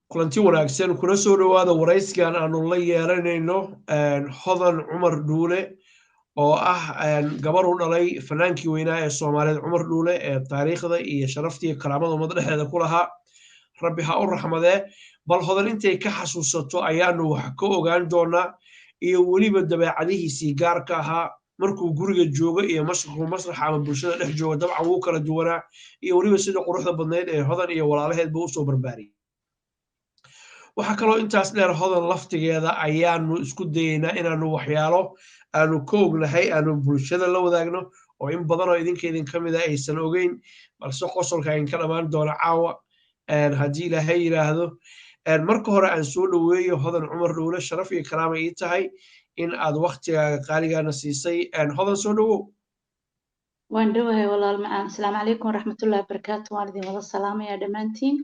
kulanti wanaagsan kuna soo dhawaada waraysigan aanu la yeelanayno hodan cumar dhuule oo ah gabar u dhalay fanaankii weynaa ee soomaaliyeed cumar dhuule ee taariikhda iyo sharafta iyo karaamada ummadda dhexdeeda ku lahaa rabbi ha u raxmadee bal hodan intay ka xasuusato ayaanu wax ka ogaan doonaa iyo weliba dabeecadihiisii gaarka ahaa markuu guriga joogo iyo masraxa ama bulshada dhex jooga dabcan wuu kala duwanaa iyo weliba sida quruxda badnayd ee hodan iyo walaalaheedba usoo barbaariyay waxaa kaloo intaas dheer hodan laftigeeda ayaanu isku dayeynaa inaanu waxyaalo aanu ka ognahay aanu bulshada la wadaagno oo in badan oo idinka idin ka mida aysan ogeyn balse qosolka ayn ka dhammaan doono caawa haddii ilaahay yidhaahdo marka hore aan soo dhoweeyo hodan cumar dhuule sharaf iyo karaama ii tahay in aad waktigaaga qaaligaana siisay hodan soo dhowow waan dhowahay walaal macaan asalaamu calaykum waraxmatullahi wabarakaatu waan idin wada salaamayaa dhammaantiin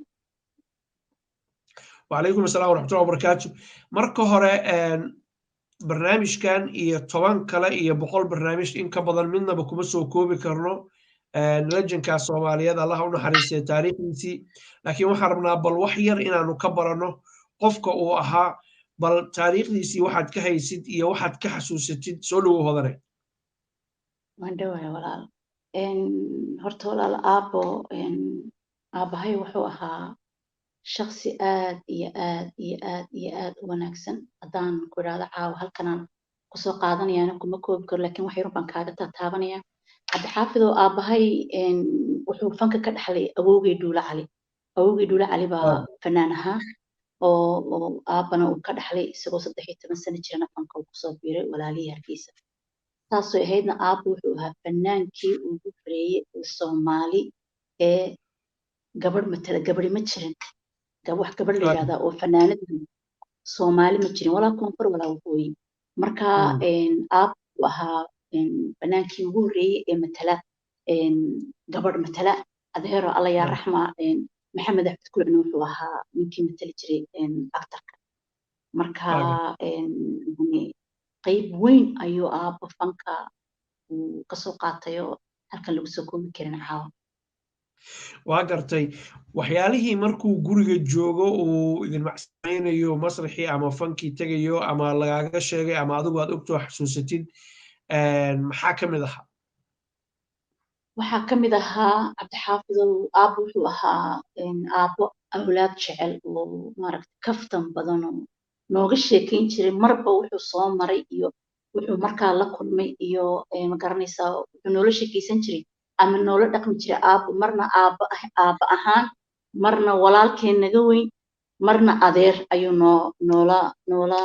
وعليكم السلام ورحمة الله وبركاته مركو هوري برنامج كان إيه طبعا كلا إيه بقول برنامج إن كبدل منا بكمسو كوبي كرنو نلجن كالصوماليات الله ونحرسي تاريخ نسي لكن وحرمنا بالوحير إن نكبرنه قفك أو أها بل تاريخ نسي واحد كهيسيد إيه واحد كحسوسيد سولو هذا waan dhowahay walaal horta walaal aabahay wuxuu ahaa shakhsi aad iyo aad iyo aad iyo aad u wanaagsan haddaan ku idhaahdo caawa halkanaan kusoo qaadanayana kuma koobi karo laakiin wax yar baan kaaga tataabanaya cabdixaafid oo aabahay wuxuu fanka ka dhaxlay awowgay dhuule cali baa fanaan ahaa oo aabana uu ka dhaxlay isagoo 13 sano jirana fanka uu kusoo biiray walaalihii hargeysa taasoo ahaydna aabba wuxuu ahaa fanaankii ugu horeeyey ee soomaali ee gabadh matala gabadhi ma jirin wax gabadh la yidhahdaa oo fanaanad soomaali ma jirin walaa koonfur walaa waqooyi marka aabba wuxuu ahaa fanaankii ugu horeeyey ee matala gabadh matala adeero alla yaa raxma maxamed axmed kulcin wuxuu ahaa ninkii matali jiray actarka marka qayb weyn ayuu aabba fanka uu kasoo qaatay oo halkan lagu soo koobi karin caawa waa gartay waxyaalihii markuu guriga joogo uu idin macsamaynayo masraxii ama fankii tegayo ama lagaaga sheegay ama adigu aad ogtoo xasuusatid maxaa ka mid ahaa waxaa ka mid ahaa cabdixaafidow aabba wuxuu ahaa aabbo awlaad jecel oo maaragta kaftan badan oo nooga sheekayn jiray marba wuxuu soo maray iyo wuxuu markaa la kulmay iyo magaranaysaa wuxuu noola sheekaysan jiray ama noola dhaqmi jiray aabbo marna aabba ahaan marna walaalkeen naga weyn marna adeer ayuu noola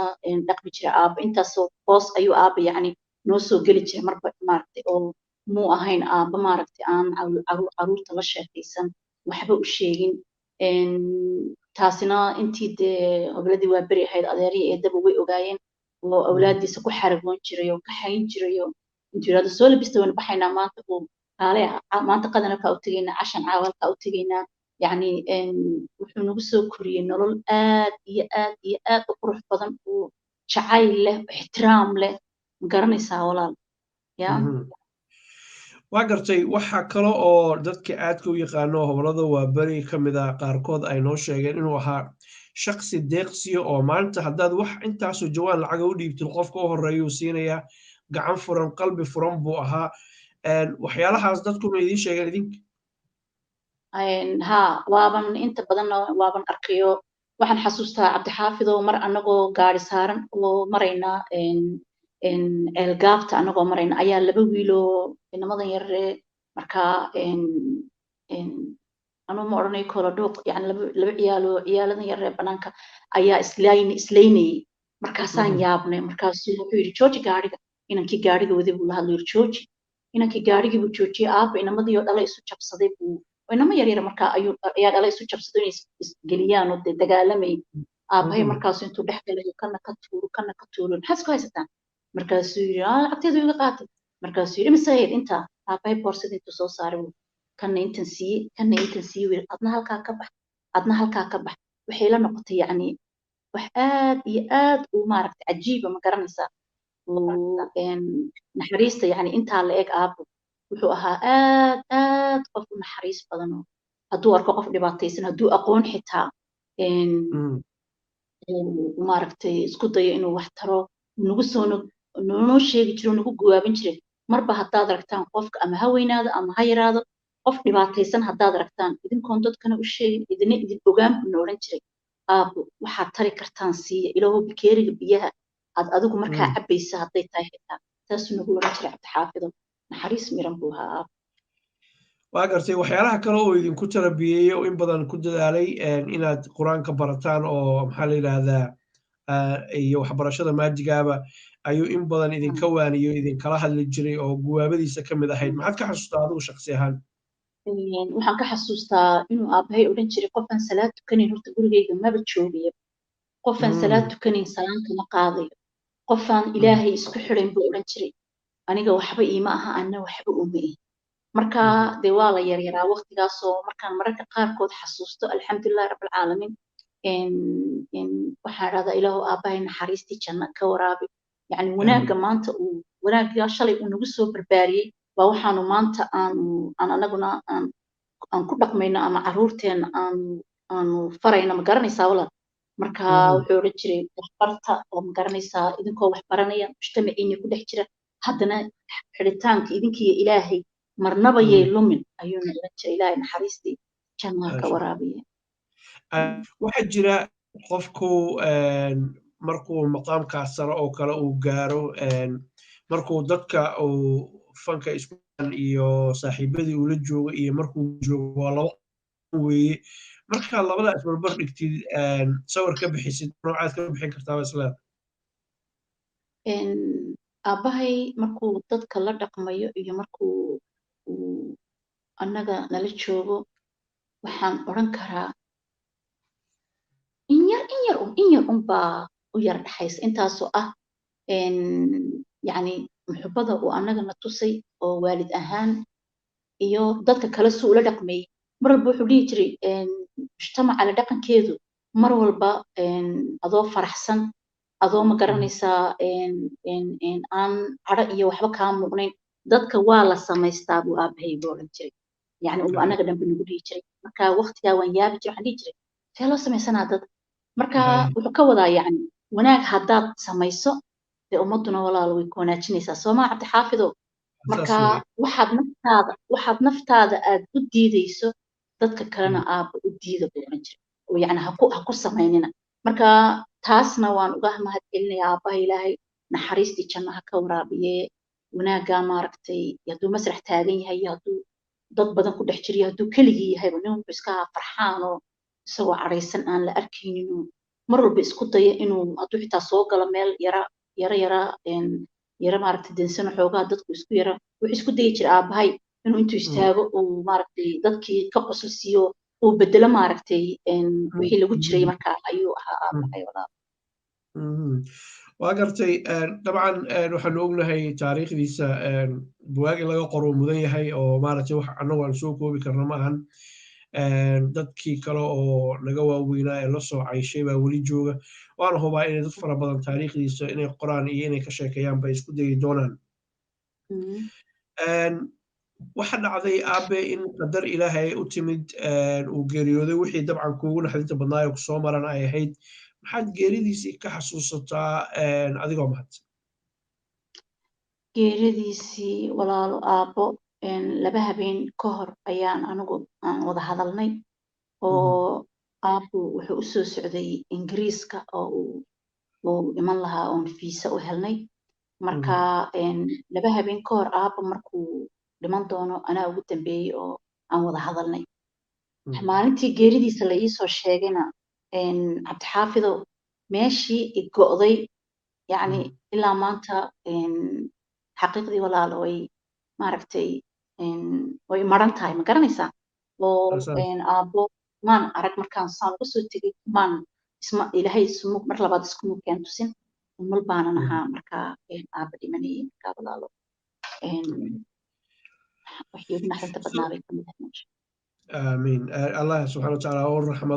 dhaqmi jiray aabbo intaasoo hoos ayuu aabba yacni noo soo geli jiray marba maaragtay oo muu ahayn aabba maaragtay aan caruurta la sheekaysan waxba u sheegin taasina intii dee hobladii waa beri ahayd adeeriya eedaba way ogaayeen oo awlaadiisa ku xaragoon jiray oo ka xayn jiray oo intuu yidhahdo soo labista waynu baxaynaa maanta oo kaale maanta qadan halkaa u tegaynaa cashan caawa halkaa u tegaynaa yacni wuxuu nagu soo koriyey nolol aad iyo aad iyo aad u qurux badan oo jacayl leh ixtiraam leh ma garanaysaa walaal ya waa gartay waxa kale oo dadka aadka u yaqaano hobolada waa beri ka mid ah qaarkood ay noo sheegeen inuu ahaa shakhsi deeqsiya oo maanta haddaad wax intaasoo jawaan lacaga u dhiibtid qofka u horeeyuu siinayaa gacan furan qalbi furan buu ahaa waxyaalahaas dadkuna idiin sheegeen idinka ها وابن انت بدن وابن اركيو waxaan xasuustaa cabdixaafidow mar anagoo gaari saaran oo marayna eelgaabta anagoo marayna ayaa laba wiiloo inamadan yaree markaa anuu ma odhanay kolo dhuuq yani laba ciyaaladan yaree banaanka ayaa islaynayay markaasaan yaabnay markaasuu wuxuu yidhi jooji gaariga inankii gaariga waday buu la hadlo yidhi jooji inankii gaarigii buu joojiyey aabba inamadii oo dhala isu jabsaday buu inama yaryar markaa ayaa dhala isu jabsado inay isgeliyaan oo dee dagaalamay aabbahay markaasu intuu dhex galayo kana ka tuuro maxaad isku haysataan markaasuu yidhi lacagteedu iga qaatay markaasuu yidhi mise ahayd intaa aabbahay boorsada intuu soo saaray kana intan siiye wiil adna halkaa ka bax adna halkaa ka bax waxay la noqotay yacni wax aad iyo aad u maaragtay cajiiba ma garanaysaa naxariista yacni intaa la eg aabbo wuxuu ahaa aad qof u naxariis badan oo hadduu arko qof dhibaataysan hadduu aqoon xitaa maaragtay isku dayo inuu wax taro nagu soo noo sheegi jiro nagu gawaabin jiray marba haddaad aragtaan qofka ama ha weynaado ama ha yaraado qof dhibaataysan haddaad aragtaan idinkoon dadkana u sheegin idina idin ogaan buu na odhan jiray aabo waxaad tari kartaan siiya ilaahow bikeeriga biyaha aad adigu markaa cabaysa hadday tahay xitaa saasuu nagu odhan jiray cabdixaafido naxariis miran buu ahaa aabo waa gartay waxyaalaha kale oo idinku tarabiyeeyey oo in badan ku dadaalay inaad qur-aanka barataan oo maxaa la yidhaahdaa iyo waxbarashada maajigaaba ayuu in badan idinka waaniyo idinkala hadli jiray oo guwaabadiisa ka mid ahayd maxaad ka xasuustaa adigu shaksi ahaan waxaan ka xasuustaa inuu aabbahay odhan jiray qofaan salaad tukanayn horta gurigayga maba joogayo qofaan salaad tukanayn salaanta ma qaadayo qofaan ilaahay isku xidhayn buu odhan jiray aniga waxba iima aha anna waxba uma ihi marka dee waa la yaryaraa waqtigaasoo markaan mararka qaarkood xasuusto alxamdulillahi rabbilcaalamiin waxaan idhahdaa ilaahu aabbahay naxariistii janna ka waraabi yacni wanaagga maanta uu wanaaggaa shalay uu nagu soo barbaariyey waa waxaanu maanta aan anaguna aan ku dhaqmayno ama carruurteenna aanu farayno ma garanaysaa walaal marka wuxuu odhan jiray waxbarta oo ma garanaysaa idinkoo wax baranaya mujtamaciina ku dhex jira haddana xidhitaanka idinkiiyo ilaahay marnaba yay lumin ayuuna odhan jiray ilaahay naxariistii jannaha ka waraabiya waxaa jira qofku markuu maqaamkaas sare oo kale uu gaaro markuu dadka uu fanka isku iyo saaxiibadii uu la joogo iyo markuu joogo waa laba weeye markaa labadaas barbar dhigtid sawir ka bixisid noocaad ka bixin kartaa isla aabbahay markuu dadka la dhaqmayo iyo markuu annaga nala joogo waxaan odhan karaa in yar unbaa u yar dhaxaysa intaasoo ah yacni muxubbada uu annagana tusay oo waalid ahaan iyo dadka kale suu ula dhaqmayay mar walba wuxuu dhihi jiray mujtamaca la dhaqankeedu mar walba adoo faraxsan adoo ma garanaysaa aan cadho iyo waxba kaa muuqnayn dadka waa la samaystaa buu aabbahay buu odhan jiray yacni uu annaga dhanba nagu dhihi jiray marka waqtigaa waan yaabi jiray waxaan dhihi jiray see loo samaysanaa dad marka wuxuu ka wadaa yacni wanaag haddaad samayso dee ummadduna walaalo way ku wanaajinaysaa soomaa cabdixaafidow marka waxaad naftaada aad u diidayso dadka kalena aabba u diida buu odhan jiray oo yacni ha ku samaynina marka taasna waan uga mahadcelinayaa aabbaha ilaahay naxariistii jannaha ka waraabiye wanaaggaa maaragtay hadduu masrax taagan yahay iyo hadduu dad badan ku dhex jiriyo hadduu keligii yahayba nin wuxuu iska farxaan oo isagoo cadhaysan aan la arkaynin mar walba isku daya inuu hadduu xitaa soo galo meel yara maaragtay densano xoogaa dadku isku yara wuxuu isku dayi jira aabbahay inuu intuu istaago uu maaragtay dadkii ka qosol siiyo uu bedelo maaragtay wixii lagu jiray marka ayuu ahaa aabbahay walaal waa gartay dabcan waxaanu ognahay taariikhdiisa buwaag in laga qoro mudan yahay oo maaragtay wax annagu aan soo koobi karna ma ahan dadkii kale oo naga waaweynaa ee la soo cayshay baa weli jooga waana hubaa inay dad fara badan taariikhdiisa inay qoraan iyo inay ka sheekeeyaan bay isku dayi doonaan waxa dhacday aabe in qadar ilaahay u timid uu geeriyooday wixii dabcan kuugu naxdinta badnaayo kusoo maran ay ahayd maxaad geeridiisii ka xasuusataa adigoo mahadsan geeridiisii walaalo aabbo laba habeen ka hor ayaan anigu aan wada hadalnay oo aabbo wuxuu u soo socday ingiriiska oo uu iman lahaa oon fiisa u helnay marka laba habeen ka hor aabbo markuu dhiman doono anaa ugu dambeeyey oo aan wada hadalnay maalintii geeridiisa la iisoo sheegayna cabdixaafidow meeshii i go'day yacni ilaa maanta xaqiiqdii walaalo way maaragtay way maran tahay ma garanaysaa oo aabbo maan arag markaan saan uga soo tegay maan ilaahay mar labaad iskuma keen tusin umul baanan ahaa markaa aabba dhimanayay markaa walaalo wixii ugu naxdinta badnaa bay kamid ahay meesha آمين الله سبحانه وتعالى أول رحمة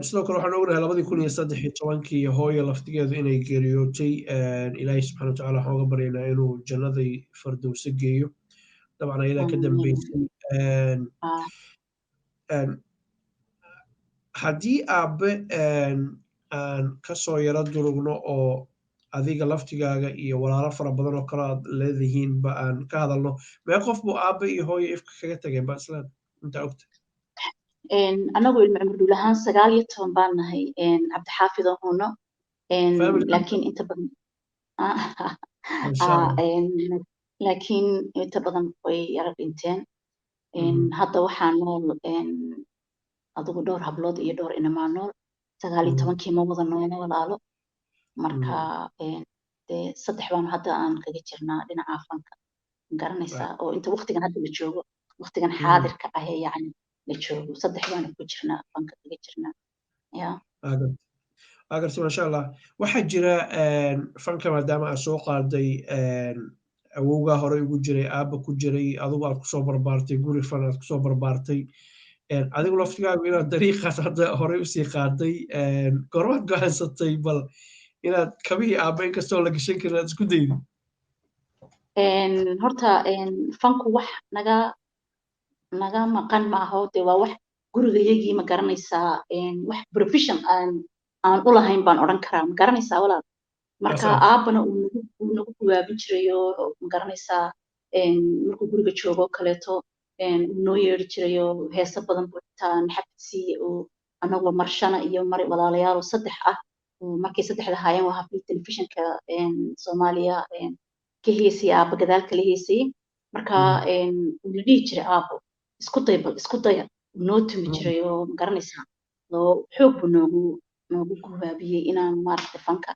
سلو كل واحد نقول هلا بدي يكون يصدق توانكي هوي لفتجد إنه جريوتي إلهي سبحانه وتعالى حاجة برينا إنه جنة فرد وسجيو طبعا إلى كده بيت haddii aabe aan kasoo yaro durugno oo adiga laftigaaga iyo walaalo fara badan oo kale aad leedihiinba aan ka hadalno mee qof buu aabe iyo hooyo ifka kaga tageen ba islaan intaa ogta anagu ilmo cumar dhuul ahaan 19 baan nahay cabdixaafid oo huno laakiin inta badan laakiin inta badan way yara dhinteen hadda waxaa nool adigu dhowr hablood iyo dhowr inamaa nool 19 ma wada noolo walaalo marka dee 3 baan hadda aan kaga jirnaa dhinaca fanka garanaysaa oo inta waqtigan hadda la joogo waqtigan xaadirka ah yani la joogo 3 baan ku jirnaa fanka kaga jirnaa ya agarsi masha allah waxaa jira fanka maadaama aad soo qaaday awowgaa hore ugu jiray aabba ku jiray adigu aad kusoo barbaartay guri fan aad kusoo barbaartay adigu laftigaagu inaad dariiqaas hadda horey usii qaaday goormaad go'aansatay bal inaad kabihii aabba inkastoo la gashan karin aad isku daydi horta fanku wax naga maqan maaho dee waa wax gurigayagii ma garanaysaa wax profession aan u lahayn baan odhan karaa ma garanaysaa walaal marka aabbana uu nagu guwaabin jiray oo ma garanaysaa markuu guriga joogo kaleeto uu noo yeeri jiray oo heeso badan buu xitaa naxabadsiiye oo anagoo marshana iyo walaalayaal oo 3 ah markay 3 haayeen waa habli telefishinka soomaaliya ka heesay aabba gadaal kala heesay marka uu la dhihi jiray aabbo isku daya noo tumi jiray oo ma garanaysaa oo xoog buu noogu guwaabiyey inaan maaragtay fanka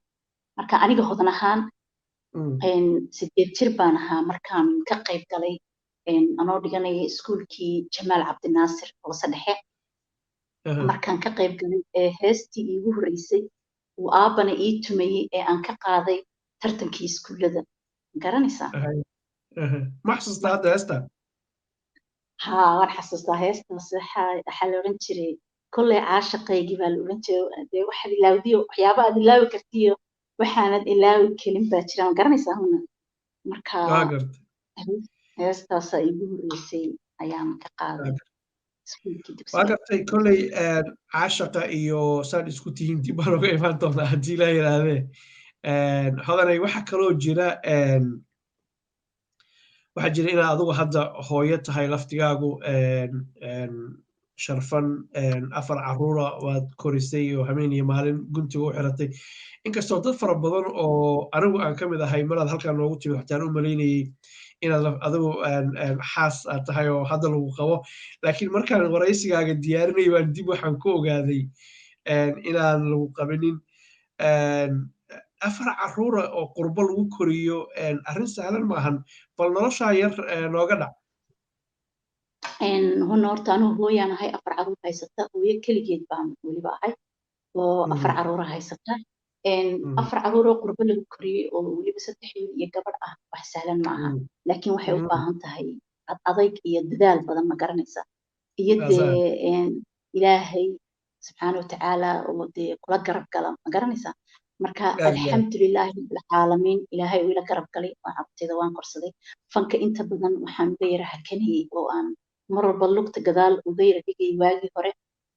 marka aniga hodan ahaan 8 jir baan ahaa markaan ka qayb galay anoo dhiganaya iskuulkii jamaal cabdinaasir oo saddexe markaan ka qayb galay heestii iigu horreysay uu aabbana ii tumayey ee aan ka qaaday tartankii iskuullada garanaysaa ma xasuustaa hadda heesta haa waan xasuustaa heestaas waxaa la odhan jiray kolley caashaqaygii baa la odhan jiray dee waxaad ilaawdiyo waxyaaba aad ilaawi kartiyo waxaanad ilaawi kelin baa jira ma garanaysaa huna marka heestaasaa iigu horreysay ayaan ka qaaday waa gartay kolley caashaqa iyo saad isku tihiin dib baan oga imaan doonaa haddii la yidhaahdee hodanay waxaa kaloo jira inaad adigu hadda hooyo tahay laftigaagu sharfan 4 caruura waad korisay oo habeen iyo maalin guntiga u xiratay inkastoo dad fara badan oo anigu aan ka mid ahay maraad halkaan noogu timi waxtaan u malaynayay inaad adigu xaas aad tahay oo hadda lagu qabo laakiin markaan waraysigaaga diyaarinay baan dib waxaan ku ogaaday inaan lagu qabinin 4 caruura oo qurbo lagu koriyo arrin sahlan maahan bal noloshaa yar nooga dhac huna horta anugu hooyaan ahay 4 caruur haysata hooyo keligeed baan weliba ahay oo 4 caruura haysata 4 caruur oo qurbo lagu koriyey oo weliba 3 wiil iyo gabadh ah wax sahlan maaha laakiin waxay u baahan tahay adayg iyo dadaal badan ma garanaysaa iyo dee ilaahay subxaana watacaala oo dee kula garab gala ma garanaysaa marka alxamdulilaahi rabbilcaalamiin ilaahay uu ila garab galay oo cabtayda waan korsaday fanka inta badan waxaan uga yara hakanayay oo aan mar walba lugta gadaal uga yara dhigay waagii hore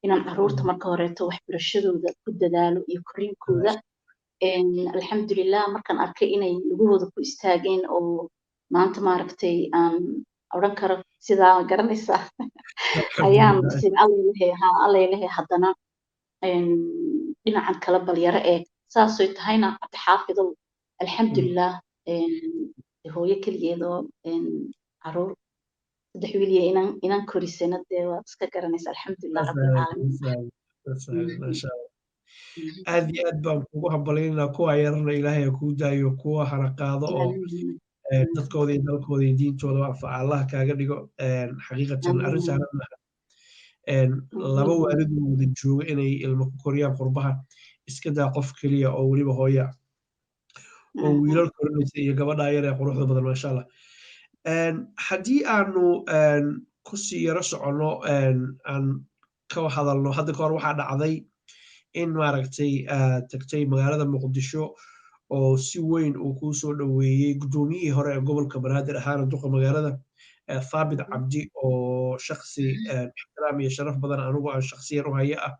inaan caruurta marka horeeto waxbarashadooda ku dadaalo iyo koriinkooda alxamdulilah markaan arkay inay lugahooda ku istaageen oo maanta maaragtay aan odhan karo sidaa garanaysaa ayaan sin allalehe haddana dhinacan kala balyaro eeg saasay tahayna cabdixaafidow alxamdulilah hooyo keligeedoo caruur 3 wiil iyo inan korisayna dee waa iska garanaysa alxamdulilah rabbilcaalamiin aad iyo aad baan kugu hambalyaynaa kuwa yarana ilaahay kuu daayo kuwa hana qaado oo dadkooda iyo dalkooda iyo diintooda anfaca allah kaaga dhigo xaqiiqatan arrin sahlan maaha laba waalidoo wada jooga inay ilmo ku koriyaan qurbaha iska daa qof keliya oo weliba hooya oo wiilal korinaysa iyo gabadha yar ee quruxda badan maasha allah haddii aanu kusii yaro soconno aan ka hadalno hadda kahor waxaa dhacday in maaragtay tagtay magaalada muqdisho oo si weyn uu kuu soo dhoweeyey guddoomiyihii hore ee gobolka banaadir ahaana duqa magaalada thaabit cabdi oo shaksi ixtiraam iyo sharaf badan anigu aan shaksiyan u haya ah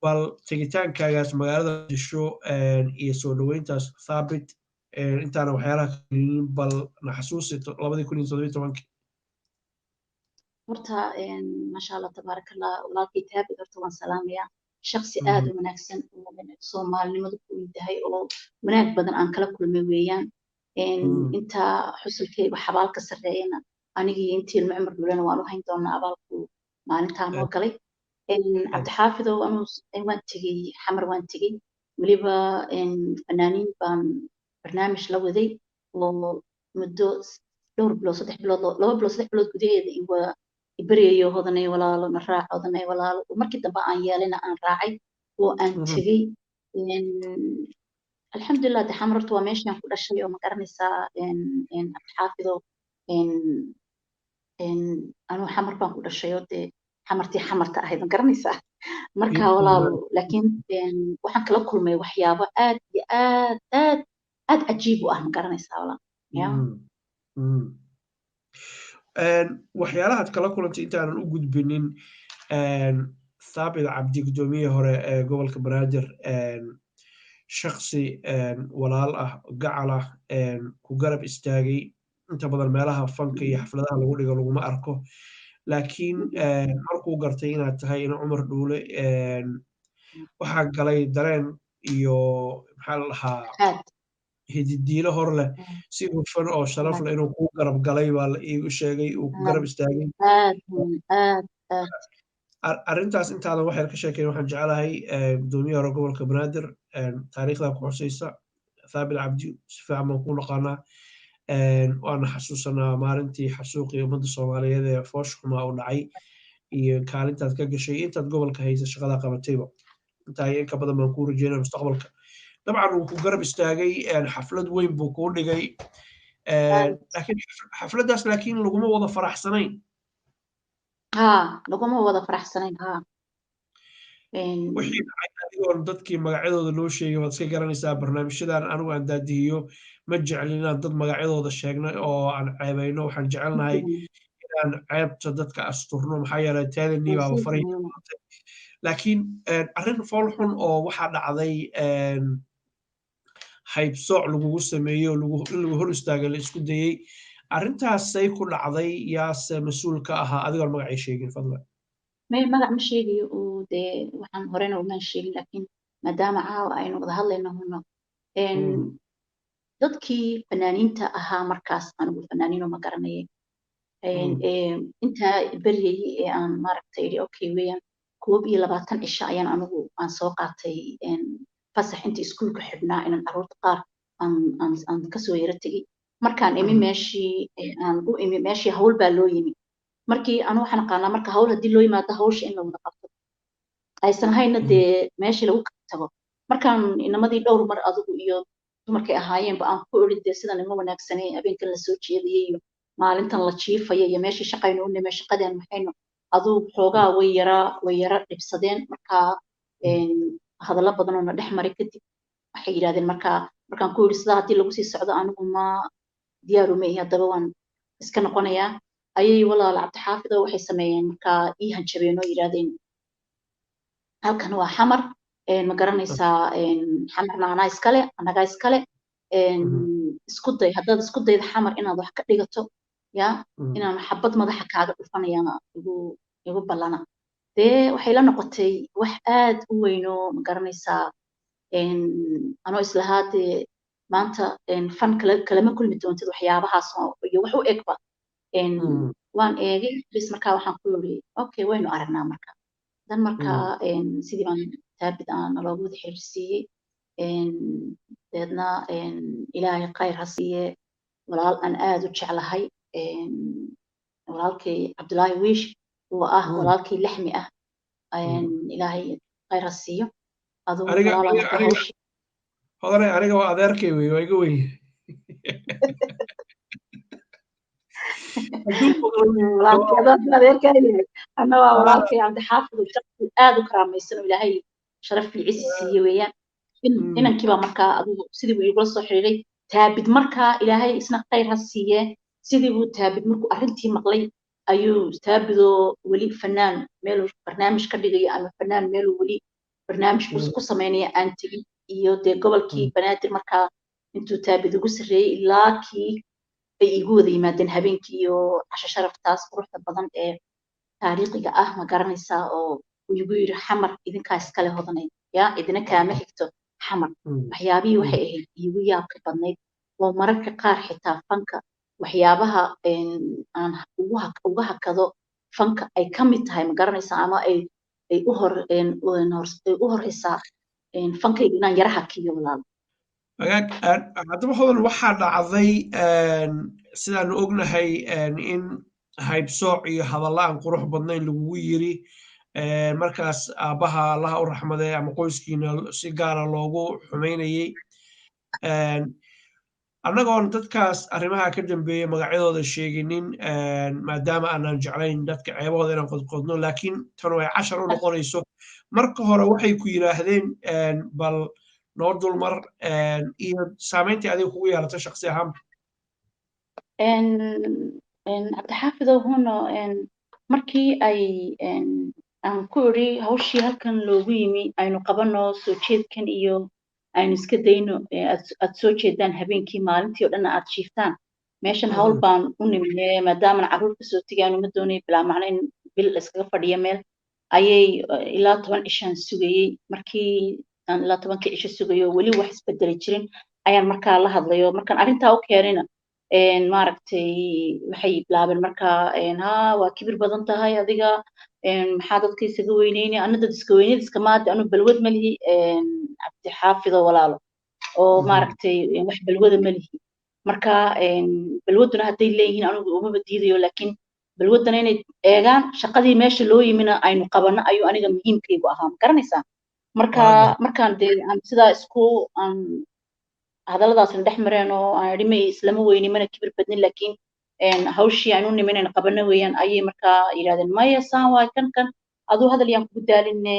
bal tegitaankaagaas magaalada Muqdisho iyo soo dhaweyntaas Thabit intaana waxyaalaha kalin bal na xasuusi 2017 horta masha Allah tabaaraka Allah walaalkay Thabit horta waan salaamayaa shakhsi aad u wanaagsan oo Soomaalinimadu ku intahay oo wanaag badan aan kala kulmay weeyaan inta xusulkayga xabaal ka sareeyana anigii intii ilmo Cumar Duulana waan u hayn doonaa abaalku maalintaan oo galay cabdixaafid oo anu waan tagay xamar waan tagay waliba fanaaniin baan barnaamij la waday oo muddo dhowr bilood 3 bilood 2 bilood 3 bilood gudaheeda ibariyo hodanay walaalo na raac hodanay walaalo markii dambe aan yeelana aan raacay oo aan tagay alxamdulillah de xamartu waa meeshaan ku dhashay oo ma garanaysaa cabdixaafid oo anu xamar baan ku dhashay oo de xamartii xamarta ahayd ma garanaysaa marka walaalo laakiin waxaan kala kulmay waxyaabo aad iyo aad cajiib u ah ma garanaysaa walaalo waxyaalaha aad kala kulantay intaanan u gudbinin Thabit Cabdi gudoomiye hore ee gobolka Banaadir shakhsi walaal ah gacal ah ku garab istaagay inta badan meelaha fanka iyo xafladaha lagu dhigo laguma arko laakiin markuu gartay inaad tahay in Cumar Dhuule waxaa galay dareen iyo maxaa la dhahaa hididiilo hor leh si hufan oo sharaf leh inuu ku garab galay baa la iigu sheegay uu ku garab istaagay arrintaas intaadan waxyar ka sheekeyn waxaan jeclahay gudoomiye hore gobolka Banaadir taariikhda ku xusaysa Thabit Cabdi si fiican baan ku naqaanaa waana xasuusanaa maalintii xasuuqii ummadda Soomaaliyeed ee foosh xumaa u dhacay iyo kaalintaad ka gashay intaad gobolka haysa shaqada qabatayba intaa in ka badan baan kuu rajeynaa mustaqbalka dabcan wuu ku garab istaagay xaflad weyn buu kuu dhigay laakiin xafladdaas laakiin laguma wada faraxsanayn laguma wada faraxsanayn wixii dhacay adigoon dadkii magacyadooda loo sheegay waad iska garanaysaa barnaamijyadan anigu aan daadihiyo ma jeclin inaan dad magacyadooda sheegnay oo aan ceebayno waxaan jecelnahay inaan ceebta dadka asturno maxaa yeelay taadanii baaba faray laakiin arrin fool xun oo waxaa dhacday haybsooc lagugu sameeyo in lagu hor istaagay la isku dayay arrintaasay ku dhacday yaase mas-uul ka ahaa adigoon magacay sheegin fadlan magac ma sheegayo oo dee waxaan horena umaan sheegin laakiin maadaama caawa aynu wada hadlayno huno dadkii fanaaniinta ahaa markaas anigu fanaaniino ma garanayay intaa baryayay ee aan maaragtay idhi okay weeyaan 21 cisho ayaan anigu aan soo qaatay fasax intii iskuulka xidhnaa inaan carruurta qaar aan kasoo yara tegey markaan imi meeshii aan u imi meeshii hawl baa loo yimi markii anu waxaan aqaanaa marka hawl haddii loo yimaado hawsha in la wada qabto aysan hayna dee meeshii lagu tago markaan inamadii dhowr mar adigu iyo dumarkay ahaayeenba aan ku iri dee sidan ima wanaagsanay habeenkan la soo jeediyey iyo maalintan la jiifaya iyo meeshii shaqaynu u nimay shaqadeen maxaynu aduu xoogaa way yara dhibsadeen markaa hadallo badan oo na dhex maray kadib waxay yidhahdeen markaan ku iri sidaa haddii lagu sii socdo anigu ma diyaaru ma ihi haddaba waan iska noqonayaa ayay walaal cabdixaafid oo waxay sameeyeen markaa ii hanjabeen oo yidhahdeen halkan waa xamar ma garanaysaa xamarna anaa iskale anagaa iskale isku day haddaad isku dayda xamar inaad wax ka dhigato ya inaan xabad madaxa kaaga dhufanayana igu ballana dee waxay la noqotay wax aad u weyno ma garanaysaa anoo islahaa dee maanta fan kalama kulmi doontid waxyaabahaas iyo wax u egba waan eegay bis markaa waxaan ku yiri okay waynu aragnaa marka dan markaa sidii baan Thabit aan loogu wada xiriirsiiyey deedna ilaahay khayr ha siiye walaal aan aad u jeclahay walaalkay Cabdullaahi Wiish oo ah walaalkay laxmi ah ilaahay khayr ha siiyo aduu hodanay aniga waa adeerkay wey waa iga wey أنا والله عند حافظ وشخص آد وكراميسن ولاهي شرف في عز السية ويان إن كبا مركا أبو سيدي ويقول صحيحي تابد مركا إلهي إسنا خير هالسية سيدي وتابد مركو أرنتي مقلي ayuu taabido weli fanaan meel barnaamij ka dhigayo ama fanaan meel weli barnaamij ku sameynaya aan tegin iyo dee gobolkii banaadir markaa intuu taabid ugu sarreeyey ilaa kii ay igu wada yimaadeen habeenkii iyo casho sharaftaas quruxda badan ee taariikhiga ah ma garanaysaa oo uu igu yiri xamar idinkaa iskale hodanay yaa idina kaama xigto xamar waxyaabihii waxay ahayd igu yaabka badnayd oo mararka qaar xitaa fanka waxyaabaha aan uga hakado fanka ay ka mid tahay ma garanaysaa ama ay u horeysaa fankayga inaan yara hakiyo walaal haddaba hodan waxaa dhacday sidaanu ognahay in haybsooc iyo hadalla aan qurux badnayn lagugu yiri markaas aabbaha allaha u raxmadee ama qoyskiina si gaara loogu xumaynayey annagoon dadkaas arrimaha ka dambeeya magacyadooda sheeginin maadaama aanan jeclayn dadka ceebahooda inaan qodqodno laakiin tan way cashar u noqonayso marka hore waxay ku yidhaahdeen bal noo dulmar iyo saamayntii adiga kugu yeelata shaksi ahaan cabdixaafidow huno markii ay aan ku iri hawshii halkan loogu yimi aynu qabano soo jeedkan iyo aynu iska dayno aad soo jeedaan habeenkii maalintii oo dhan aad jiiftaan meeshan hawl baan u nimine maadaama carruur kasoo tegaan uma doonay bilaa macno in bil iskaga fadhiya meel ayay ilaa 10 cishaan sugayey markii aan ilaa 10 cisho sugayo weli wax isbedeli jirin ayaan markaa la hadlayo markaan arrintaa u keenayna maaragtay waxay bilaabeen markaa waa kibir badan tahay adiga maxaa dadka isaga weyneyni ana dad iska weyneyd iska maade anu balwad ma lihi cabdixaafido walaalo oo maaragtay wax balwada ma lihi marka balwaduna hadday leeyihiin anugu umaba diidayo laakiin balwadana inay eegaan shaqadii meesha loo yimina aynu qabano ayuu aniga muhiimkaygu ahaa ma garanaysaa marka markaan dee aan sidaa isku aan hadalladaasna dhex mareen oo aan idhi may islama weyni mana kibir badnin laakiin hawshii aan u nimin inaan qabano weeyaan ayay markaa yidhahdeen maya saan waay kan aduu hadal yaan kugu daaline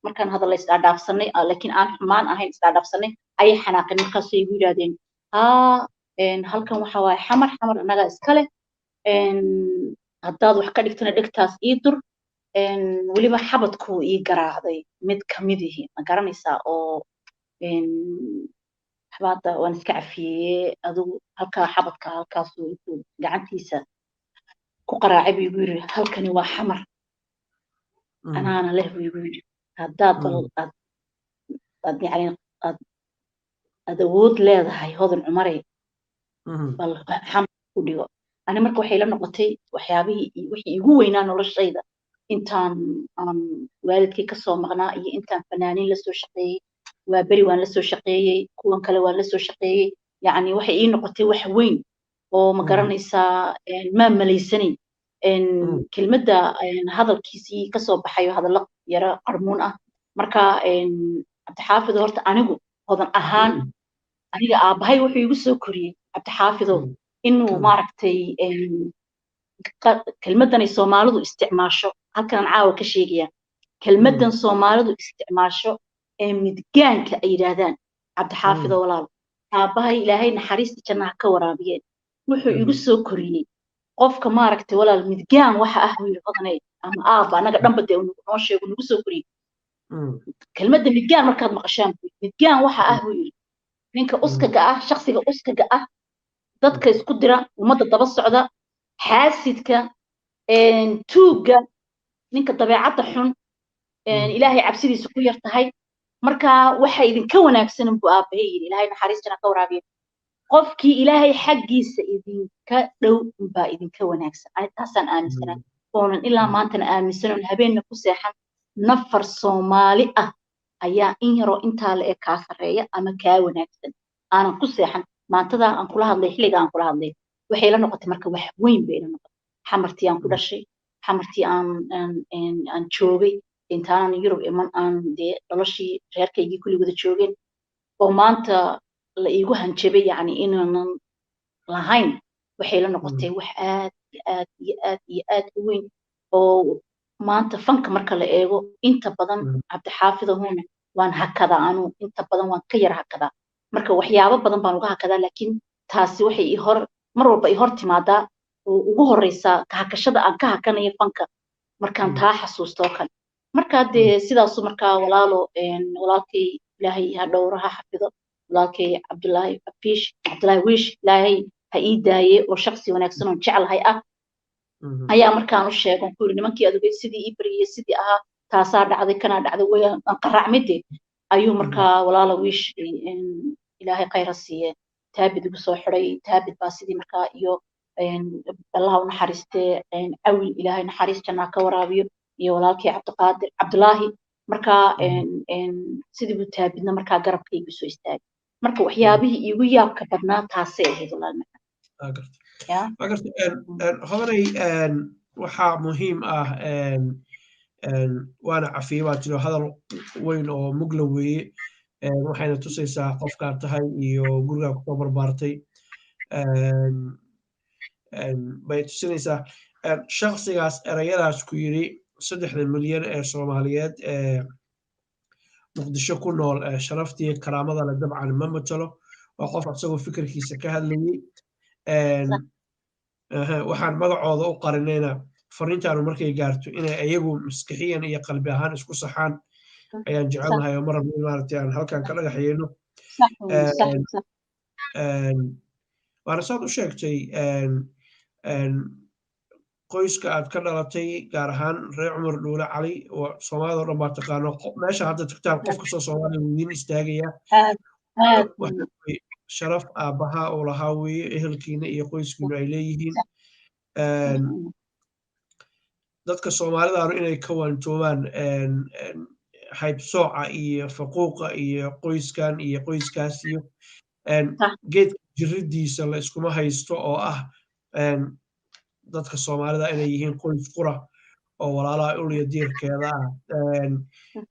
markaan hadal isdhaadhaafsanay laakiin aan xumaan ahayn isdhaadhaafsanay ayay xanaaqeen markaasay igu yidhahdeen halkan waxa waaye xamar annaga iskale haddaad wax ka dhigtana dhegtaas ii dur weliba xabadku ii garaacday mid kamid ihi ma garanaysaa oo xabaada waan iska cafiyey adigu halkaa xabadka halkaasuu intuu gacantiisa ku qaraacay buu igu yiri halkani waa xamar anaana leh buu igu yiri haddaad aad yani aad awood leedahay hodan cumarey bal xamar ku dhigo ani marka waxay la noqotay waxyaabihii wixii igu weynaa noloshayda intaan aan waalidkii kasoo maqnaa iyo intaan fanaaniin lasoo shaqeeyey waa beri waan lasoo shaqeeyey kuwan kale waan lasoo shaqeeyey yani waxay ii noqotay wax weyn oo ma garanaysaa maa malaysanayn kelmadda hadalkiisii kasoo baxayo hadallo yaro qarmuun ah marka cabdixaafido horta anigu hodan ahaan aniga aabbahay wuxuu igu soo koriyey cabdixaafido inuu maaragtay kelmaddan ay soomaalidu isticmaasho halkan caawa ka sheegaya kelmaddan soomaalidu isticmaasho midgaanka ay yidhaahdaan cabdixaafido walaal aabbahay ilaahay naxariista jannaha ka waraabiyeen wuxuu igu soo koriyey qofka maaragtay walaal midgaan waxa ah buu yidhi hodanay ama aabba annaga dhanba dee noo sheego nagu soo koriyey kelmadda midgaan markaad maqashaan midgaan waxa ah buu yidhi ninka uskaga ah shaksiga uskaga ah dadka isku dira ummadda daba socda xaasidka tuugga ninka dabeecadda xun ilaahay cabsidiisa ku yar tahay marka waxa idinka wanaagsanin buu aabbahay yidhi ilaahay naxariis janna ka waraabiyo qofkii ilaahay xaggiisa idinka dhow baa idinka wanaagsan taasaan aaminsanaa oonan ilaa maantana aaminsanoon habeenna ku seexan nafar soomaali ah ayaa in yaroo intaa la eg kaa sarreeya ama kaa wanaagsan aanan ku seexan maantadaa aan kula hadlay xilliga aan kula hadlay waxay la noqotay marka wax weyn bay ila noqotay xamartii aan ku dhashay xamartii aan joogay intaanan yurub iman aan dee noloshii reerkaygii kulli wada joogeen oo maanta la iigu hanjabay yani inaanan lahayn waxay la noqotay wax aad iyo aad iyo aad iyo aad u weyn oo maanta fanka marka la eego inta badan cabdixaafido huna waan hakadaa anu inta badan waan ka yar hakadaa marka waxyaabo badan baan uga hakadaa laakiin taasi waxay mar walba i hor timaadaa ugu horeysa ka hakashada aan ka hakanayo fanka markaan taa xasuusto kale markaa dee sidaas markaa walaalkay ilaahay ha dhowraha xafido walaalkay Cabdullaahi Wiish ilaahay ha ii daaye oo shakhsi wanaagsan oo jecelahay ah ayaa markaan u sheegan ku nimankii adugay sidii ii bariyay sidii ahaa taasaa dhacday kana dhacday way aan qaracmide ayuu markaa walaalo Wiish ilaahay khayr siiye taabid ugu soo xiray taabid baa sidii markaa iyo Allah u naxariistay awil ilaahay naxariis janna ka waraabiyo iyo walaalkii Cabdullaahi markaa sidii buu taabidna markaa garabkaygu soo istaagay marka waxyaabihii iigu yaabka badnaa taasay ahayd walaalna hodanay waxaa muhiim ah waana cafiibaa jiro hadal weyn oo mugla weeye waxayna tusaysaa qofkaa tahay iyo gurigaa kusoo barbaartay bay tusinaysaa shakhsigaas erayadaas ku yidhi 3 milyan ee Soomaaliyeed ee muqdisho ku nool sharaftii karaamada la dabcan ma matalo waa qof asagoo fikirkiisa ka hadlayay waxaan magacooda u qarinayna fariintaanu markay gaarto inay ayagu maskaxiyan iyo qalbi ahaan isku saxaan ayaan jecelnahay oo marab maaragtay aan halkan ka dhagaxayno waana saad u sheegtay qoyska aad ka dhalatay gaar ahaan reer Cumar Dhuule Cali oo Soomaalida oo dhan baa taqaano meesha hadda tagtaan qof kastoo Soomaali wiin istaagaya sharaf aabaha oo lahaa weeye ehelkiina iyo qoyskiina ay leeyihiin dadka Soomaalidaanu inay ka waantoobaan haybsooca iyo faquuqa iyo qoyskan iyo qoyskaas iyo geedka jiridiisa la iskuma haysto oo ah dadka Soomaalida inay yihiin qoys qura oo walaalaha ul iyo diirkeeda ah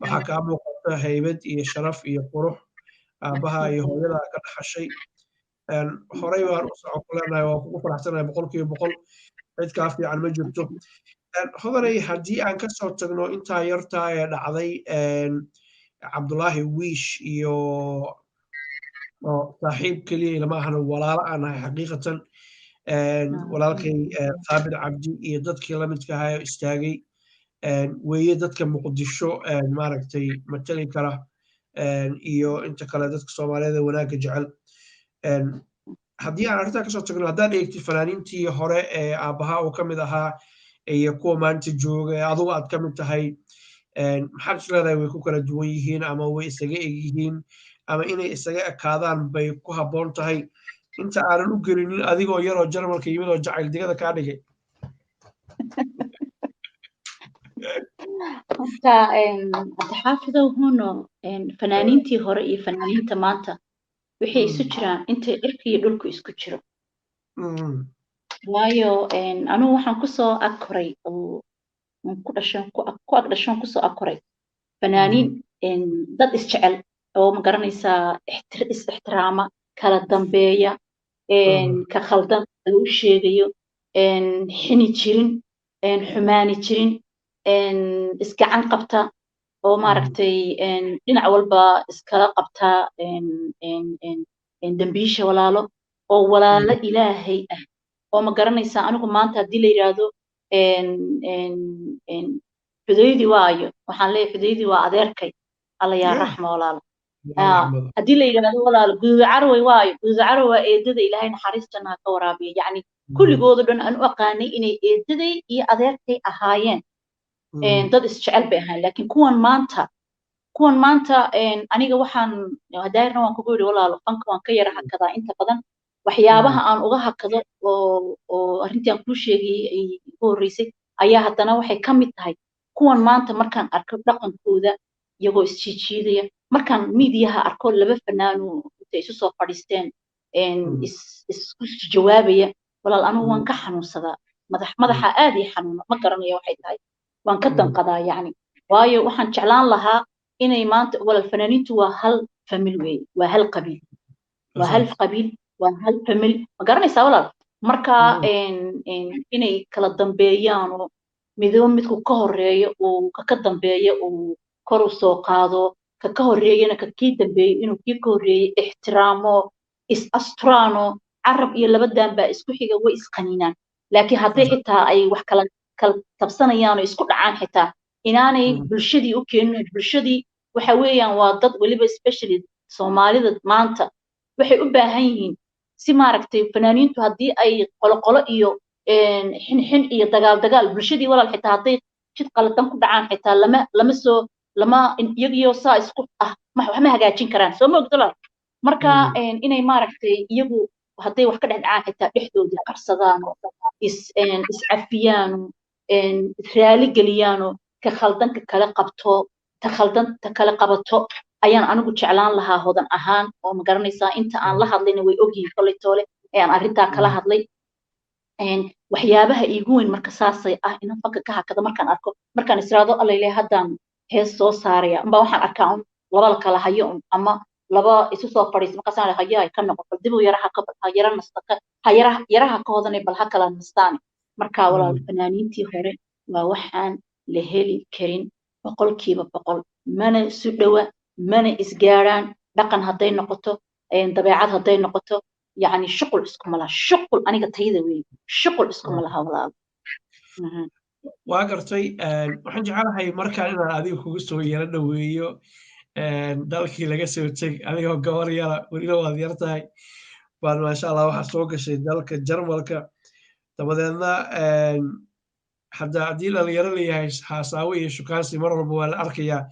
waxaa kaa muuqata haybad iyo sharaf iyo qurux aabaha iyo hooyada ka dhaxashay horey baan u socon ku leenahay waa kugu faraxsanahay 100% cid kaa fiican ma jirto hodanay haddii aan ka soo tagno intaa yartaa ee dhacday Cabdullaahi Wiish iyo saaxiib keliya lama ahana walaalo aan nahay xaqiiqatan walaalkay Thaabit Cabdi iyo dadkii la midka ahaa oo istaagay weeye dadka Muqdisho maaragtay matali kara iyo inta kale dadka Soomaaliyeed wanaagga jecel haddii aan arrintaa kasoo tagno haddaan eegtid fanaaniintii hore ee aabaha uu ka mid ahaa iyo kuwa maanta jooga adigu aad ka mid tahay maxaad isleedahay way ku kala duwan yihiin ama way isaga eg yihiin ama inay isaga ekaadaan bay ku habboon tahay inta aanan u gelinin adigoo yaroo Jarmalka yimid oo jacayl digada kaa dhigay xaafidow huno fanaaniintii hore iyo fanaaniinta maanta waxay isu jiraan intay cirka iyo dhulku isku jiro waayo anigu waxaan kusoo akoray oo ku ag dhashoon kusoo akoray fanaaniin dad isjecel oo ma garanaysaa is ixtiraama kala dambeeya ka khaldan lagu sheegayo xini jirin xumaani jirin isgacan qabta oo maaragtay dhinac walba iskala qabta dambiisha walaalo oo walaalo ilaahay ah oo ma garanaysaa anigu maanta haddii la yidhaahdo xudaydi waayo waxaan leeyahay xudaydi waa adeerkay alla yaa raxma walaalo haddii la yidhaahdo walaalo guduuda carway waayo guduuda carway waa eedada ilaahay naxariistana ka waraabiya yacni kulligooda dhan aan u aqaanay inay eedaday iyo adeerkay ahaayeen dad isjecel bay ahayn laakiin kuwan maanta aniga waxaan hadaarna waan kugu yidhi walaalo fanka waan ka yara hakadaa inta badan waxyaabaha aan uga hakado oo arrintii aan kuu sheegayay ay igu horreysay ayaa haddana waxay ka mid tahay kuwan maanta markaan arko dhaqankooda iyagoo isjiijiidaya markaan miidiyaha arko 2 fanaano intay isu soo fadhiisteen isku jawaabaya walaal anigu waan ka xanuunsadaa madaxa aad ii xanuuna ma garanayo waxay tahay waan ka danqadaa yacni waayo waxaan jeclaan lahaa inay maanta walaal fanaaniintu waa hal famil weeye waa hal qabiil waa hal qabiil waa hal famil ma garanaysaa walaal marka inay kala dambeeyaan oo midku ka horeeyo oo ka dambeeyo oo kor u soo qaado ka horeeyana kii dambeeyo inuu kii ka horeeyay ixtiraamo is astraano carab iyo 2 daan baa isku xiga way isqaniinaan laakiin haddii xitaa ay wax kala tabsanayaan oo isku dhacaan xitaa inaanay bulshadii u keenin bulshadii waxa weeyaan waa dad weliba especially Soomaalida maanta waxay u baahan yihiin si maaragtay fanaaniintu haddii ay qolo iyo xin iyo dagaal bulshadii walaal xitaa hadday jid qaladan ku dhacaan xitaa lama iyagiyo saa isku ma hagaajin karaan soo moogdala marka inay maaragtay iyagu hadday wax ka dhacaan xitaa dhexdooda qarsadaan oo iscafiyaan raali geliyaan oo ka khaldanka kala qabto ta kala qabato ayaan anigu jeclaan lahaa hodan ahaan oo ma garanaysaa inta aan la hadlayna way ogyihiin kolay toole ayaan arrintaa kala hadlay waxyaabaha iigu weyn marka saasay inaan fanka ka hakada markaan arko markaan israado allayle haddaan hees soo saaraya amba waxaan arkaa laba la kala hayo ama laba isu soo fadhiis markaasaan hayo ay ka noqoto dib u yaraha ka badha yara nastaka yaraha ka hodanay bal ha kala nastaan marka walaal fanaaniintii hore waa waxaan la heli karin 100% mana isu dhawa mana isgaaraan dhaqan hadday noqoto dabeecad hadday noqoto يعني شغل اسكم لها شغل أنا قلت هيدا وين شغل اسكم لها والله وأقرتي وحن جعلها هي مركز أنا هذه وكوستو يلا ويو دالكي لقى سوتشك أنا هو قواري يلا ولينا وذيرتها بعد ما شاء الله واحد سوق شيء دالك الجرملك تبدأنا حتى عديل اللي يرى لي حاساوي شو كان سمر بوال أركيا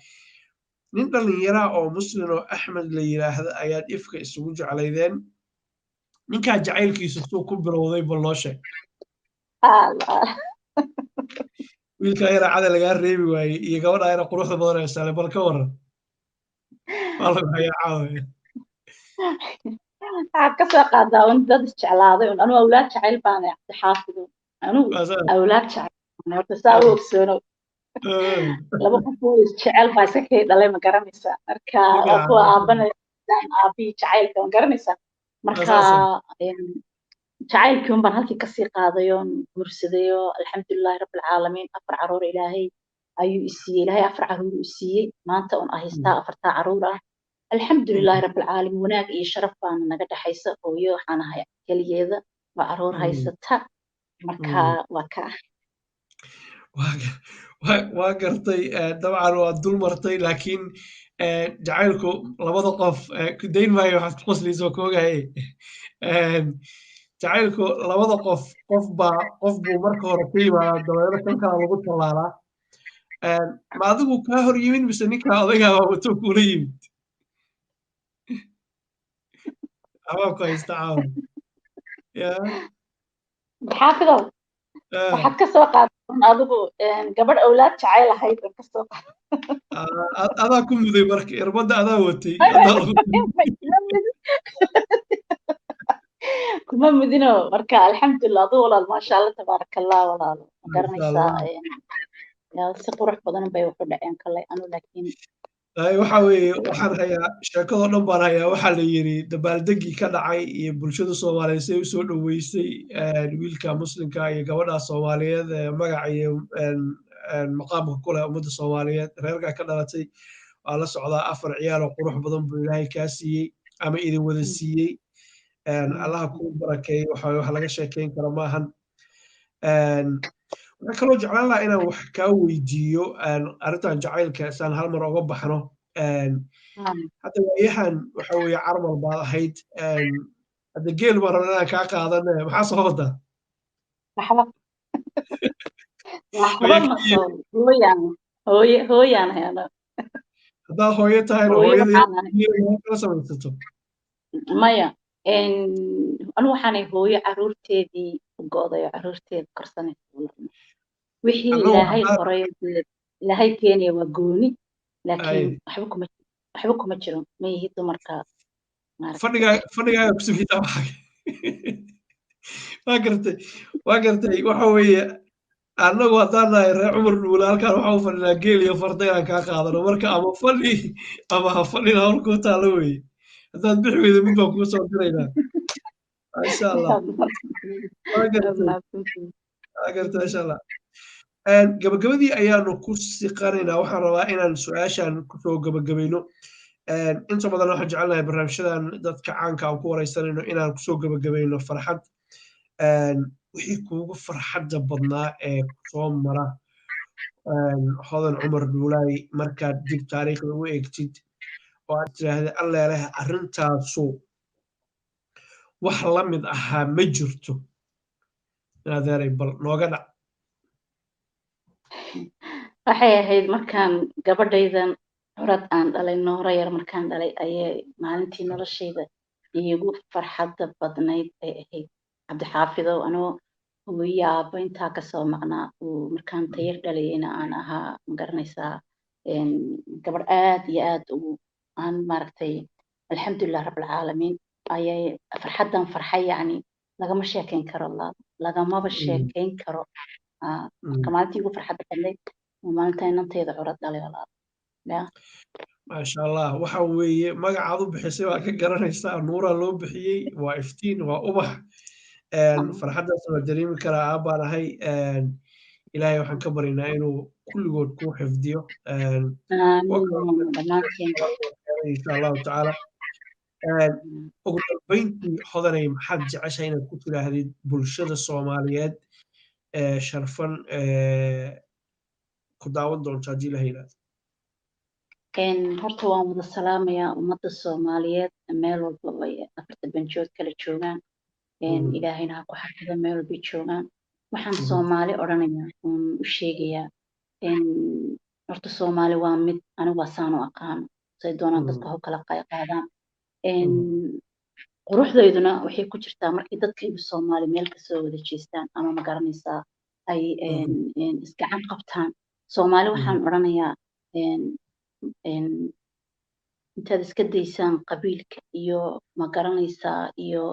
نقدر نيرا أو مسلم أحمد اللي يرى هذا آيات إفك السوج على ذن ninka jacaylkiisu soo ku bilowday bal loo sheeg wiilka yara cada laga reebi waayey iyo gabadha yara quruxda badan ee sale bal ka waran wala haya caawiye ka soo qaadaa in dad jeclaaday anu awlaad jacayl baan xaafido anu awlaad jacayl horta saa u ogsoono laba qof oo jecel baa sakay dhalay ma garanaysaa marka ku aabanay aabi jacaylka ma garanaysaa marka jacaylkii un baan halkii kasii qaadayoon guursadayo alxamdulilaahi rabbil caalamiin 4 caruur ilaahay ayuu isiiyey ilaahay 4 caruur u siiyey maanta un ahaystaa 4 caruur alxamdulilaahi rabbil caalamiin wanaag iyo sharaf baan naga dhaxaysa hooyo waxaan ahay kaliyeeda waa caruur haysata marka waa ka waa gartay dabcan waa dul martay laakiin jacaylku labada qof ku dayn maayo waxaad ku qoslayso koogahay jacaylku labada qof buu marka hore ka yimaada dabeero kan kala lagu tallaalaa ma adigu kaa hor yimid mise ninkaa odaygaa wato kula yimid abaabku haysta caawa xaafidow waxaad ka soo qaadan adigu gabadh awlaad jacayl ahayd ka soo adaa ku muday marka irbadda adaa watay kuma mudino marka alxamdulillah aduu walaal maasha allah tabaarakallah walaal ma garanaysaa si qurux badan bay wuxu dhaceen kale anu laakiin waxa weeye waxaan hayaa sheekadoo dhan baan hayaa waxaa la yidhi dabaaldegii ka dhacay iyo bulshada soomaaliyeed say usoo dhoweysay wiilka muslimka iyo gabadha soomaaliyeed magaca iyo maqaamka ku leh ummadda soomaaliyeed reerkaa ka dhalatay waa la socdaa 4 ciyaal oo qurux badan buu ilaahay kaa siiyey ama idin wada siiyey allaha kuu barakeey wax laga sheekeyn karo maahan waxaan kaloo jeclaan lahaa inaan wax kaa weydiiyo arrintan jacaylka saan hal mar oga baxno hadda waayahan waxa weeye carmal baad ahayd hadda geel baan rabnaa inaan kaa qaadane maxaa soo wadaa hooyaan haddaad hooyo tahayna hooyadakala samaysato maya anu waxaanay hooyo caruurteedii go'day oo caruurteeda korsanaysa wixii ilaahay qoray ilaahay keenaya waa gooni laakiin waxba kuma jiro ma yihi dumarka fadhigaaga ku sugita waa gartay waxa weeye annagu haddaan nahay reer cumar dhuule halkaan waxa u fadhinaa geel iyo farda inaan kaa qaadano marka ama fadhi ama ha fadhina hawl kuu taalla weeye haddaad bixi weyda mid baan kuu soo diraynaa insha allah garta insha allah gabagabadii ayaanu ku siqanaynaa waxaan rabaa inaan su-aashan kusoo gabagabayno inta badan waxaan jecelnahay barnaamijyadan dadka caanka aan ku wareysanayno inaan kusoo gabagabayno farxad wixii kuugu farxadda badnaa ee soo mara hodan cumar dhuulaay markaad dib taariikhda u eegtid oo aad tiraahda alleeleh arrintaasu wax la mid ahaa ma jirto adeeray bal nooga dhac waxay ahayd markaan gabadhaydan curad aan dhalay noora yar markaan dhalay ayay maalintii noloshayda iigu farxadda badnayd ay ahayd cabdixaafidow anoo hooyo aabba intaa kasoo maqnaa uu markaan tayar dhalayayna aan ahaa magaranaysaa gabadh aad iyo aad aan maaragtay alxamdulilah rabbilcaalamiin ayay farxaddan farxay yacni lagama sheekayn karo lagamaba sheekayn karo marka maalintii ugu farxadda badnayd maalinta inantayda curad dhalay walaal maasha allah waxa weeye magacaad u bixisay waa ka garanaysaa nuuraa loo bixiyey waa iftiin waa ubax farxaddaas waa dareemi karaa aabbaan ahay ilaahay waxaan ka baryaynaa inuu kulligood kuu xifdiyo insha allahu tacaala ugu dambayntii hodanay maxaad jeceshahay inaad ku tidhaahdid bulshada soomaaliyeed sharfan ku daawan doonto haddii la yidhaahdo horta waan wada salaamayaa ummadda soomaaliyeed meel walba ay afarta banjood kala joogaan ilaahayna ha ku xafido meel walbay joogaan waxaan soomaali odhanayaa uun u sheegayaa horta soomaali waa mid anigu waa saan u aqaano say doonaan dadka ho kala qaadaan quruxdayduna waxay ku jirtaa markay dadkaygu soomaali meel kasoo wada jeestaan ama ma garanaysaa ay isgacan qabtaan soomaali waxaan odhanayaa intaad iska daysaan qabiilka iyo ma garanaysaa iyo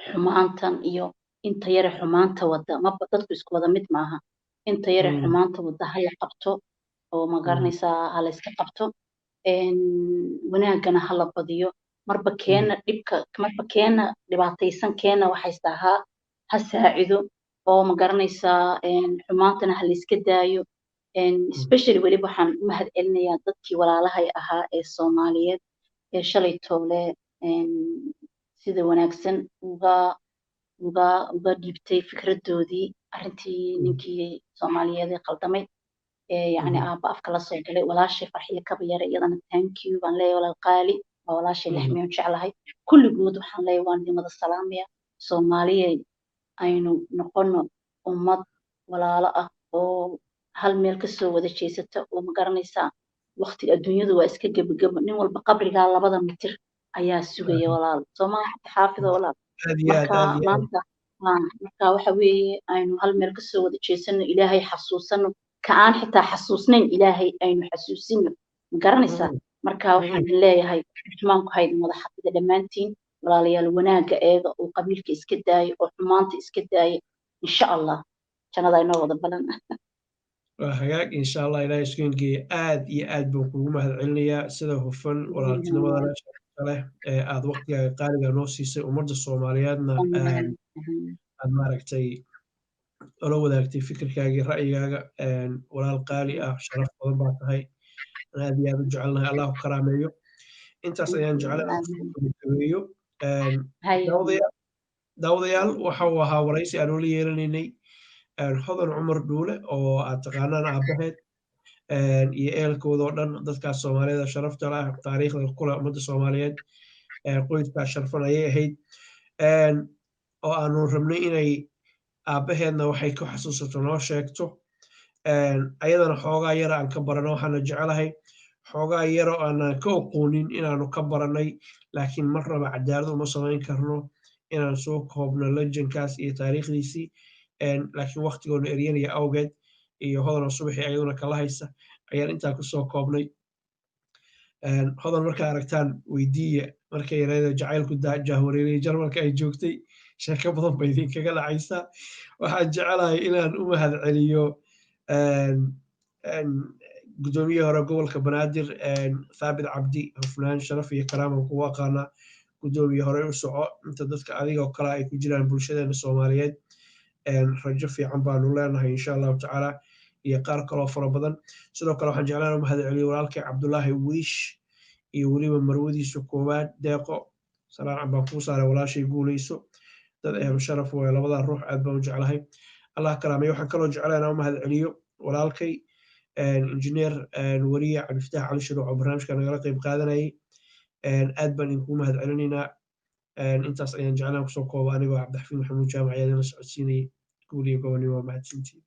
xumaantan iyo inta yare xumaanta wada maba dadku isku wada mid maaha inta yare xumaanta wada hala qabto oo ma garanaysaa hala iska qabto wanaagana hala badiyo marba keena dhibka marba keena dhibaataysan keena waxaysta ha saacido oo ma garanaysaa xumaantana hala iska daayo especially weliba waxaan u mahad celinayaa dadkii walaalahay ahaa ee soomaaliyeed ee shalay toole sida wanaagsan uga dhiibtay fikradoodii arrintii ninkii soomaaliyeed ee qaldamay yacni aabba afka la soo galay walaashay farxiyo kaba yare iyadana thank you baan leeyahay walaal qaali waa walaashay lexmiyon jeclahay kulligood waxaan leeyahay waan idin wada salaamaya soomaaliyey aynu noqono ummad walaalo ah oo hal meel kasoo wada jeesata oo ma garanaysaa waqtiga adduunyadu waa iska gebagebo nin walba qabrigaa 2 mitir ayaa sugaya walaal sooma xaafido walaal marka maanta marka waxa weeye aynu hal meel kasoo wada jeesano ilaahay xasuusano ka aan xitaa xasuusnayn ilaahay aynu xasuusino ma garanaysaa marka waxaan leeyahay xumaanku haydin wada xafida dhammaantiin walaalayaal wanaaga eega oo qabiilka iska daayo oo xumaanta iska daayo insha allah jannada inoo wada balan hagaag insha allah ilaahay iskuengeeya aad iyo aad baan kugu mahad celinayaa sida hufan walaaltinimada leh ee aad waqtigaaga qaaliga noo siisay ummadda soomaaliyeedna aad maaragtay ola wadaagtay fikirkaagii ra'yigaaga walaal qaali ah sharaf badan baa tahay aad iyo aad u jecelnahay allah ku karaameeyo intaas ayaan jecelayo daawadayaal waxa uu ahaa waraysi aan ula yeelanaynay hodan cumar dhuule oo aad taqaanaan aabbaheed iyo ehelkooda oo dhan dadkaas soomaaliyada sharafta lah taariikhda kule ummadda soomaaliyeed qoyskaa sharfan ayay ahayd oo aanu rabnay inay aabbaheedna waxay ku xasuusato noo sheegto ayadana xoogaa yara aan ka barano waxaana jecelahay xoogaa yaro aanan ka oqoonin inaanu ka baranay laakiin mar raba cadaalad uma samayn karno inaan soo koobno lejankaas iyo taariikhdiisii laakiin waqtigoona eryanaya awgeed iyo hodana subaxii ayaduna kala haysa ayaan intaa kusoo koobnay hodan markaa aragtaan weydiiya markay yarayda jacaylku jahwareeriyay jarmalka ay joogtay sheeko badan ba idinkaga dhacaysaa waxaan jecelahay inaan u mahad celiyo gudoomiye hore gobolka banaadir thaabit cabdi hufnaan sharaf iyo karaaman kugu aqaanaa gudoomiye hore u soco inta dadka adigoo kale ay ku jiraan bulshadeena soomaaliyeed rajo fiican baanu leenahay insha allahu tacaala iyo qaar kaloo fara badan sidoo kale waxaan jeclaan u mahad celiyo walaalkay cabdulaahi wiish iyo weliba marwadiisa koowaad deeqo salaan baan kuu saaray walaashay guulayso dad ahlu sharaf weeye labadaa ruux aad baan u jeclahay allah karaamay waxaan kaloo jeclahay inaan u mahad celiyo walaalkay injineer wariye cabdifataax cali shuruuc oo barnaamijka nagala qayb qaadanayay aad baan idinku mahad celinaynaa intaas ayaan jeclaan kusoo kooba anigoo cabdixafiin maxamuud jaamac ayaa idinla socodsiinayay guul iyo gobonimo mahadsantiin